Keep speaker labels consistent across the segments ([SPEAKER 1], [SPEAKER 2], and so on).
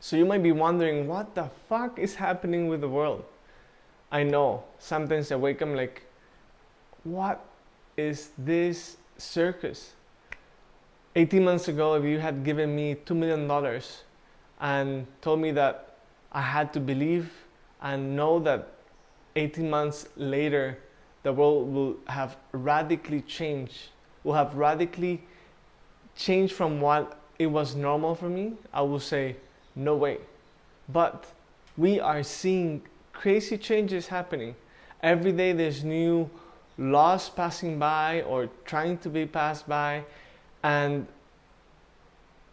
[SPEAKER 1] So you might be wondering, what the fuck is happening with the world? I know, sometimes I wake up like, what is this circus? 18 months ago, if you had given me $2 million and told me that I had to believe and know that 18 months later, the world will have radically changed, from what it was normal for me, I will say, no way. But we are seeing crazy changes happening. Every day there's new laws passing by or trying to be passed by, and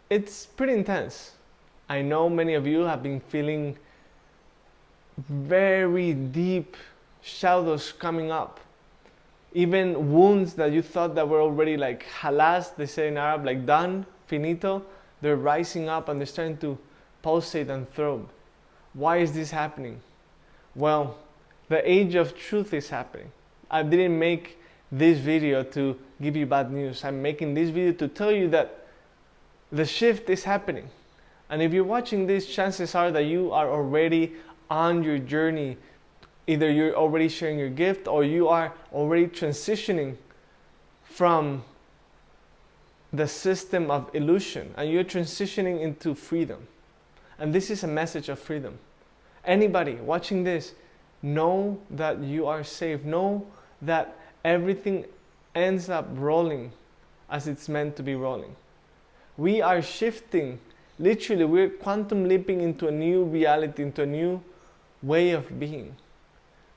[SPEAKER 1] it's pretty intense. I know many of you have been feeling very deep shadows coming up. Even wounds that you thought that were already like halas, they say in Arab, like done, finito, they're rising up and they're starting to pulsate and throb. Why is this happening? Well, the age of truth is happening. I didn't make this video to give you bad news. I'm making this video to tell you that the shift is happening. And if you're watching this, chances are that you are already on your journey. Either you're already sharing your gift or you are already transitioning from the system of illusion and you're transitioning into freedom. And this is a message of freedom. Anybody watching this, know that you are safe. Know that everything ends up rolling as it's meant to be rolling. We are shifting. Literally, we're quantum leaping into a new reality, into a new way of being.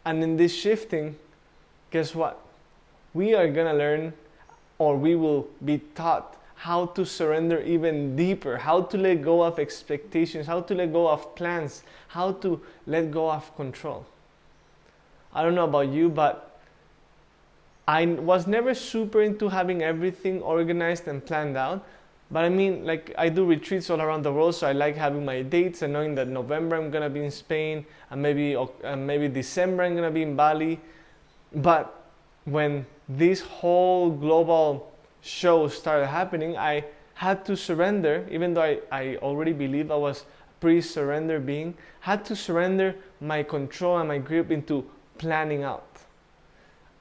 [SPEAKER 1] And in this shifting, guess what? We are going to learn, or we will be taught, how to surrender even deeper, how to let go of expectations, how to let go of plans, how to let go of control. I don't know about you, but I was never super into having everything organized and planned out. But I mean, like, I do retreats all around the world, so I like having my dates and knowing that November I'm gonna be in Spain, and maybe December I'm gonna be in Bali. But when this whole global show started happening, I had to surrender, even though I already believe I was a pre-surrender being, had to surrender my control and my grip into planning out.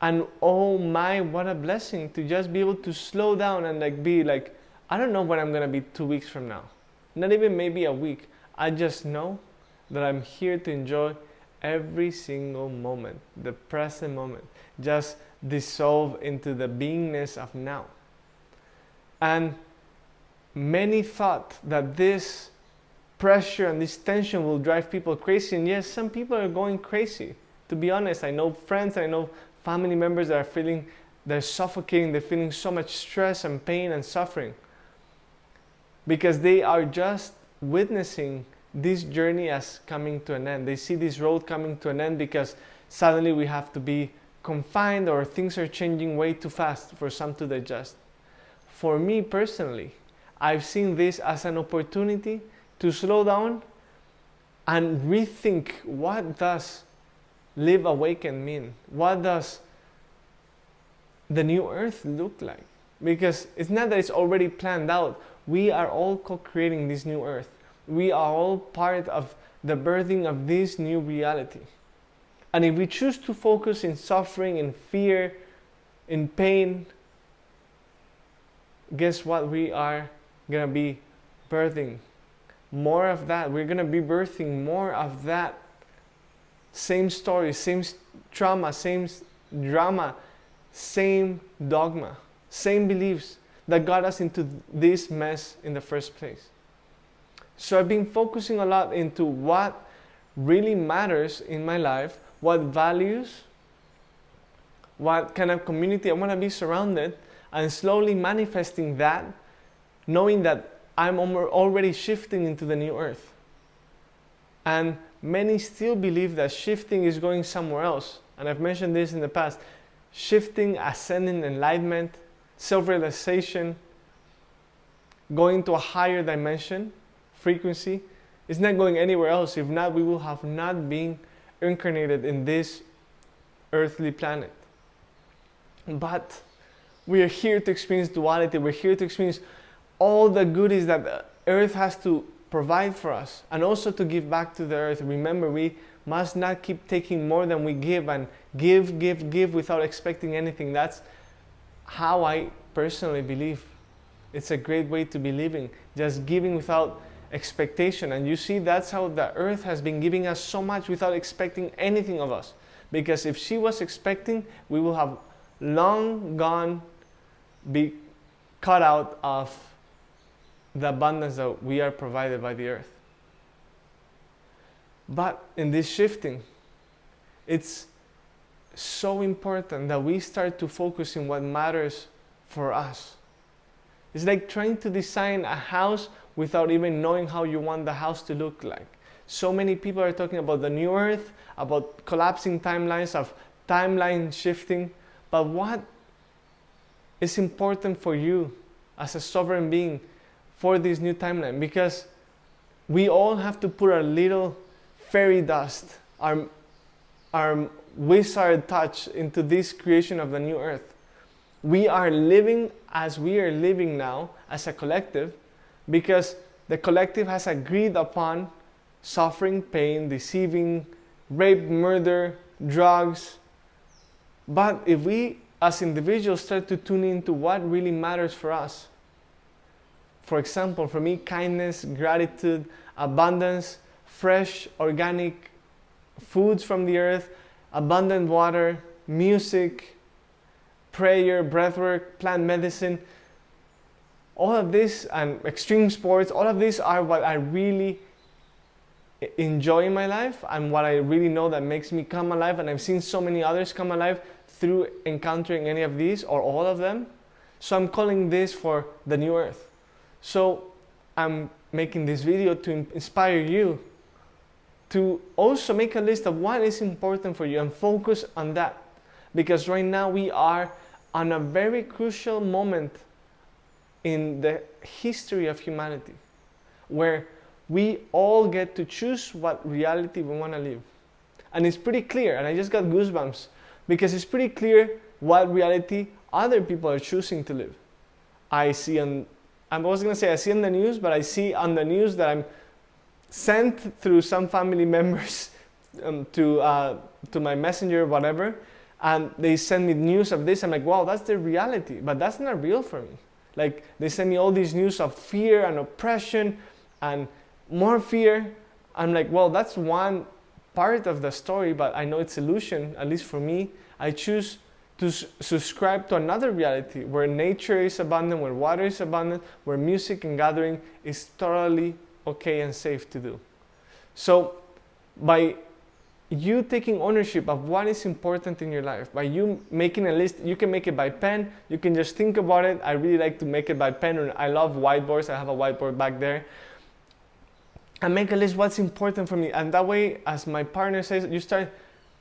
[SPEAKER 1] And oh my, what a blessing to just be able to slow down and like be like, I don't know when I'm gonna be 2 weeks from now, not even maybe a week. I just know that I'm here to enjoy every single moment, the present moment, just dissolve into the beingness of now. And many thought that this pressure and this tension will drive people crazy, and yes, some people are going crazy. To be honest, I know friends, I know family members that are feeling, they're suffocating, they're feeling so much stress and pain and suffering, because they are just witnessing this journey as coming to an end. They see this road coming to an end because suddenly we have to be confined or things are changing way too fast for some to digest. For me personally, I've seen this as an opportunity to slow down and rethink, what does live awakened mean? What does the new earth look like? Because it's not that it's already planned out. We are all co-creating this new earth. We are all part of the birthing of this new reality. And if we choose to focus in suffering, in fear, in pain, guess what? We are going to be birthing more of that. We're going to be birthing more of that same story, same trauma, same drama, same dogma, same beliefs that got us into this mess in the first place. So I've been focusing a lot into what really matters in my life, what values, what kind of community I want to be surrounded, and slowly manifesting that, knowing that I'm already shifting into the new earth. And many still believe that shifting is going somewhere else. And I've mentioned this in the past. Shifting, ascending, enlightenment, self-realization, going to a higher dimension, frequency, is not going anywhere else. If not, we will have not been incarnated in this earthly planet. But we are here to experience duality. We're here to experience all the goodies that the earth has to provide for us, and also to give back to the earth. Remember, we must not keep taking more than we give, and give without expecting anything. That's how I personally believe. It's a great way to be living, just giving without expectation. And you see, that's how the earth has been giving us so much without expecting anything of us. Because if she was expecting, we will have long gone, be cut out of the abundance that we are provided by the earth. But in this shifting, it's so important that we start to focus on what matters for us. It's like trying to design a house without even knowing how you want the house to look like. So many people are talking about the new earth, about collapsing timelines, of timeline shifting. But what is important for you as a sovereign being for this new timeline? Because we all have to put our little fairy dust, our wizard touch into this creation of the new earth. We are living as we are living now as a collective, because the collective has agreed upon suffering, pain, deceiving, rape, murder, drugs. But if we as individuals start to tune into what really matters for us, for example, for me, kindness, gratitude, abundance, fresh, organic foods from the earth, abundant water, music, prayer, breathwork, plant medicine, all of this, and extreme sports, all of these are what I really enjoy in my life and what I really know that makes me come alive. And I've seen so many others come alive through encountering any of these or all of them. So I'm calling this for the new earth. So I'm making this video to inspire you to also make a list of what is important for you and focus on that. Because right now we are on a very crucial moment in the history of humanity, where we all get to choose what reality we want to live. And it's pretty clear, and I just got goosebumps, because it's pretty clear what reality other people are choosing to live. I see on the news, but I see on the news that I'm sent through some family members to my messenger, whatever, and they send me news of this. I'm like, wow, that's the reality, but that's not real for me. Like, they send me all these news of fear and oppression and more fear. I'm like, well, that's one part of the story, but I know it's illusion, at least for me. I choose to subscribe to another reality where nature is abundant, where water is abundant, where music and gathering is totally okay and safe to do. So by you taking ownership of what is important in your life, by you making a list, you can make it by pen, you can just think about it. I really like to make it by pen. I love whiteboards. I have a whiteboard back there. And make a list what's important for me. And that way, as my partner says, you start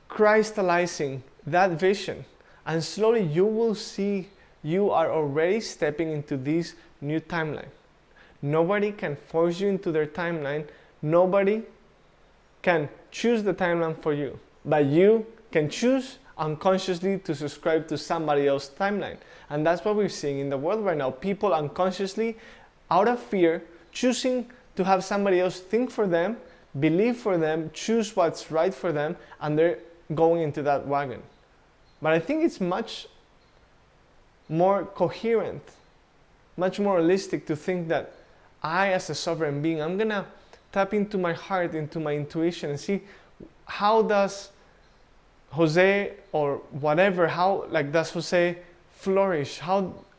[SPEAKER 1] crystallizing that vision. And slowly you will see you are already stepping into this new timeline. Nobody can force you into their timeline. Nobody can choose the timeline for you. But you can choose unconsciously to subscribe to somebody else's timeline. And that's what we're seeing in the world right now. People unconsciously, out of fear, choosing to have somebody else think for them, believe for them, choose what's right for them, and they're going into that wagon. But I think it's much more coherent, much more realistic to think that I, as a sovereign being, I'm gonna tap into my heart, into my intuition, and see how does Jose or whatever, how like does Jose flourish?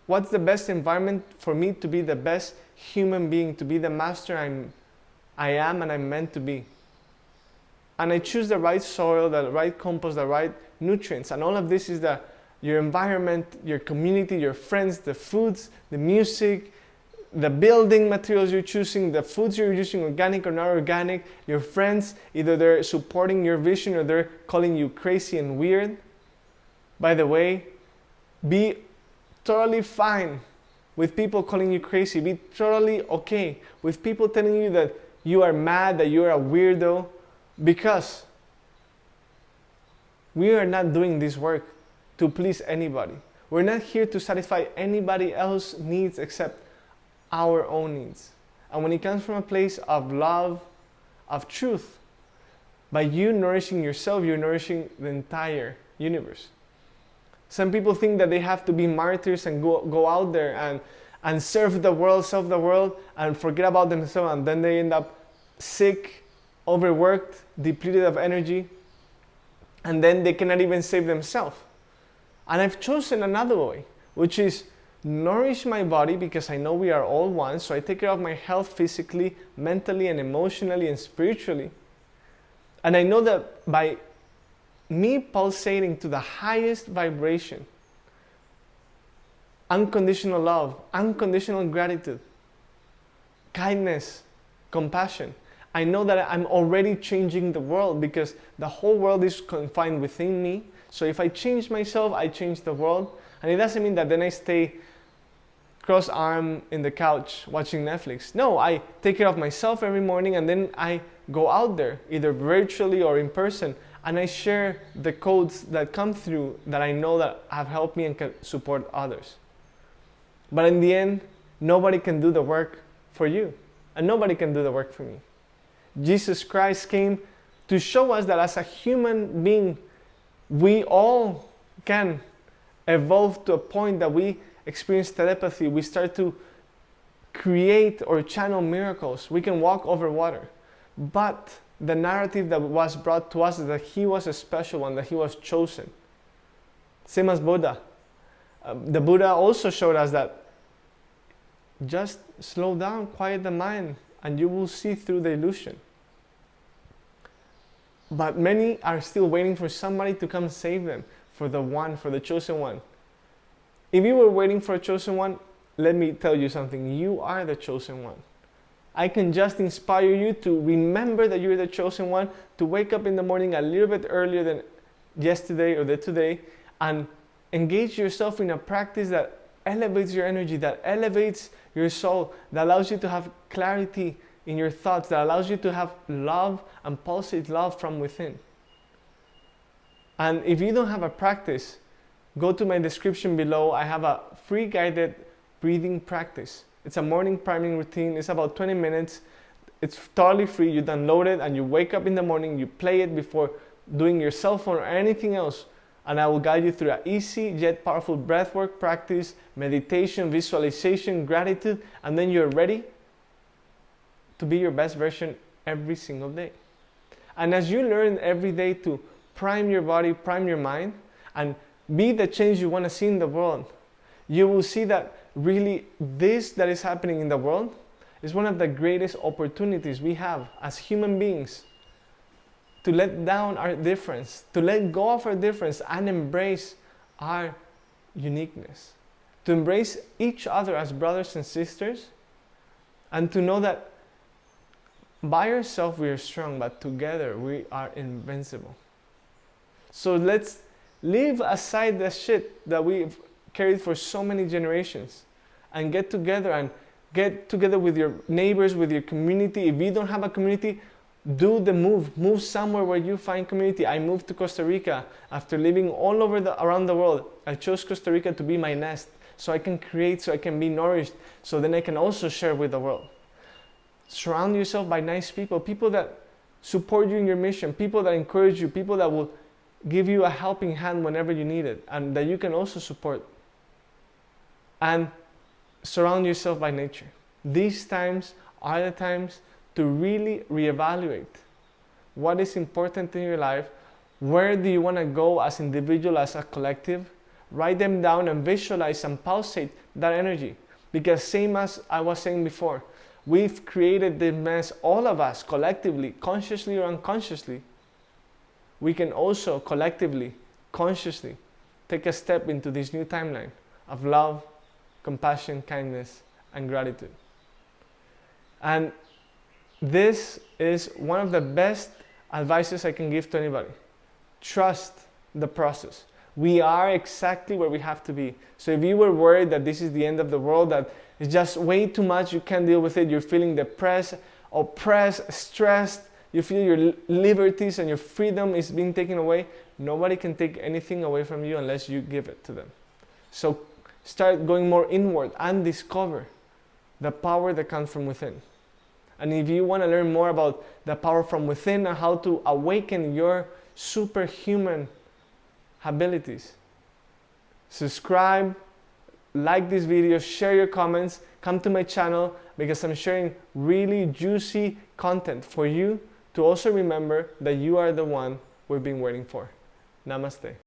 [SPEAKER 1] What's the best environment for me to be the best human being, to be the master I am and I'm meant to be? And I choose the right soil, the right compost, the right nutrients, and all of this is your environment, your community, your friends, the foods, the music, the building materials you're choosing, the foods you're using, organic or not organic, your friends, either they're supporting your vision or they're calling you crazy and weird. By the way, be totally fine with people calling you crazy. Be totally okay with people telling you that you are mad, that you are a weirdo, because we are not doing this work to please anybody. We're not here to satisfy anybody else's needs except our own needs. And when it comes from a place of love, of truth, by you nourishing yourself, you're nourishing the entire universe. Some people think that they have to be martyrs and go out there and serve the world, and forget about themselves, and then they end up sick, overworked, depleted of energy, and then they cannot even save themselves. And I've chosen another way, which is nourish my body, because I know we are all one, so I take care of my health physically, mentally, and emotionally, and spiritually. And I know that by me pulsating to the highest vibration, unconditional love, unconditional gratitude, kindness, compassion, I know that I'm already changing the world, because the whole world is confined within me. So if I change myself, I change the world. And it doesn't mean that then I stay cross-armed in the couch watching Netflix. No, I take care of myself every morning, and then I go out there, either virtually or in person, and I share the codes that come through that I know that have helped me and can support others. But in the end, nobody can do the work for you, and nobody can do the work for me. Jesus Christ came to show us that as a human being, we all can evolve to a point that we experience telepathy. We start to create or channel miracles. We can walk over water. But the narrative that was brought to us is that he was a special one, that he was chosen. Same as Buddha. The Buddha also showed us that just slow down, quiet the mind, and you will see through the illusion. But many are still waiting for somebody to come save them, for the chosen one. If you were waiting for a chosen one, let me tell you something. You are the chosen one. I can just inspire you to remember that you're the chosen one, to wake up in the morning a little bit earlier than yesterday or today, and engage yourself in a practice that elevates your energy, that elevates your soul, that allows you to have clarity in your thoughts, that allows you to have love and pulsate love from within. And if you don't have a practice, go to my description below. I have a free guided breathing practice. It's a morning priming routine. It's about 20 minutes. It's totally free. You download it and you wake up in the morning, you play it before doing your cell phone or anything else. And I will guide you through an easy yet powerful breathwork practice, meditation, visualization, gratitude, and then you're ready to be your best version every single day. And as you learn every day to prime your body, prime your mind, and be the change you want to see in the world, you will see that really this that is happening in the world is one of the greatest opportunities we have as human beings to let down our difference, to let go of our difference and embrace our uniqueness, to embrace each other as brothers and sisters, and to know that by ourselves we are strong, but together we are invincible. So let's leave aside the shit that we've carried for so many generations and get together with your neighbors, with your community. If you don't have a community, do the move somewhere where you find community. I moved to Costa Rica after living all over around the world. I chose Costa Rica to be my nest, so I can create, so I can be nourished, so then I can also share with the world. Surround yourself by nice people, people that support you in your mission, people that encourage you, people that will give you a helping hand whenever you need it, and that you can also support. And surround yourself by nature. These times are the times to really reevaluate what is important in your life, where do you want to go as an individual, as a collective. Write them down and visualize and pulsate that energy. Because same as I was saying before, we've created this mess, all of us, collectively, consciously or unconsciously. We can also collectively, consciously, take a step into this new timeline of love, compassion, kindness, and gratitude. And this is one of the best advices I can give to anybody. Trust the process. We are exactly where we have to be. So if you were worried that this is the end of the world, that it's just way too much, you can't deal with it, you're feeling depressed, oppressed, stressed, you feel your liberties and your freedom is being taken away, nobody can take anything away from you unless you give it to them. So start going more inward and discover the power that comes from within. And if you want to learn more about the power from within and how to awaken your superhuman abilities, subscribe, like this video, share your comments, come to my channel, because I'm sharing really juicy content for you to also remember that you are the one we've been waiting for. Namaste.